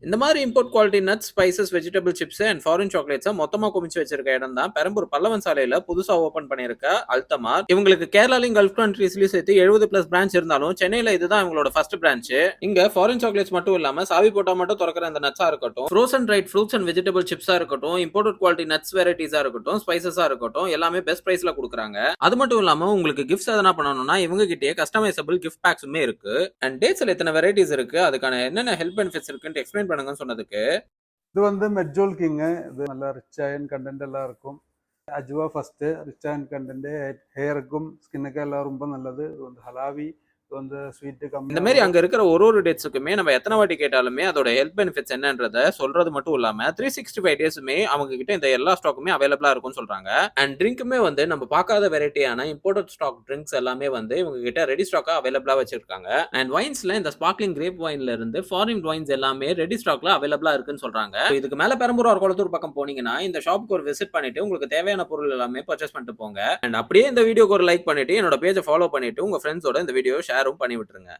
இந்த மாதிரி import quality nuts, spices, vegetable chips and foreign chocolates மொத்தமா குமிச்சு வச்சிருக்க இடம் தான் பெரம்பூர் பல்லவன் சாலையில புதுசா ஓபன் பண்ணியிருக்க அல்தமார். இவங்களுக்கு கேரளாலையும் கல்ஃப் கண்ட்ரீஸ்லயும் சேர்த்து 70+ பிரான்ச் இருந்தாலும் சென்னையில இதுதான் இவங்களோட ஃபர்ஸ்ட் பிரான்ச். இங்க ஃபாரின் சாக்லேட்ஸ் மட்டும் இல்லாம சாவி போட்டா மட்டும் திறக்கிற அந்த நட்ஸா இருக்கட்டும், frozen dried fruits and vegetable சிப்ஸா இருக்கட்டும், இம்போர்ட் குவாலிட்டி நட்ஸ் வெரைட்டிஸா இருக்கட்டும், ஸ்பைசஸா இருக்கட்டும், எல்லாமே பெஸ்ட் பிரைஸ்ல கொடுக்குறாங்க. அது மட்டும் இல்லாம உங்களுக்கு கிஃப்ட்ஸ் எதனா பண்ணணும்னா இவங்க கிட்டயே கஸ்டமைசபிள் கிஃப்ட் பேக்ஸுமே இருக்கு. அண்ட் டேட்ஸ்ல எத்தனை வெரைட்டிஸ் இருக்கு, அதுக்கான என்னென்ன ஹெல்த் பெனிஃபிட்ஸ் இருக்குன்னு எக்ஸ்பிளைன் பண்ணுங்கன்னு சொன்னதுக்கு, இது வந்து மெட்ஜோல் கிங். இது நல்லா ரிச் அயன் கண்டென்ட் எல்லாம் இருக்கும். Ajwa first rich iron content, ஹேருக்கும் ஸ்கின்னுக்கும் எல்லாம் ரொம்ப நல்லது. இது வந்து ஹலாவி, இது வந்து ஸ்வீட்டு கம்மி. இந்த மாதிரி அங்க இருக்கிற ஒரு டேட்ஸுக்குமே நம்ம எத்தனை வாட்டி கேட்டாலுமே அதோட ஹெல்த் பெனிஃபிட்ஸ் என்னன்றத சொல்றது மட்டும் இல்லாம 365 டேஸுமே அவங்க கிட்ட இந்த எல்லா ஸ்டாக்குமே அவைலபிளா இருக்கும்னு சொல்றாங்க. அண்ட் ட்ரிங்க்குமே வந்து நம்ம பார்க்காத வெரைட்டியான இம்போர்ட்டட் ஸ்டாக் ட்ரிங்க்ஸ் எல்லாமே வந்து இவங்க கிட்ட ரெடி ஸ்டாக்கா அவைலபிளா வச்சிருக்காங்க. அண்ட் வைன்ஸ்ல இந்த ஸ்பார்க்லிங் கிரேப் வைன்ல இருந்து ஃபாரின் வைன்ஸ் எல்லாமே ரெடி ஸ்டாக்ல அவைலபிளா இருக்குன்னு சொல்றாங்க. இதுக்கு மேல பெரம்பூர் ஒரு குளத்தூர் பக்கம் போனீங்கன்னா இந்த ஷாப்புக்கு ஒரு விசிட் பண்ணிட்டு உங்களுக்கு தேவையான பொருள் எல்லாமே பர்ச்சேஸ் பண்ணிட்டு போங்க. அண்ட் அப்படியே இந்த வீடியோக்கு ஒரு லைக் பண்ணிட்டு என்னோட பேஜை ஃபாலோ பண்ணிட்டு உங்க ஃப்ரெண்ட்ஸோட இந்த வீடியோ ஷேரும் பண்ணி விட்டுருங்க.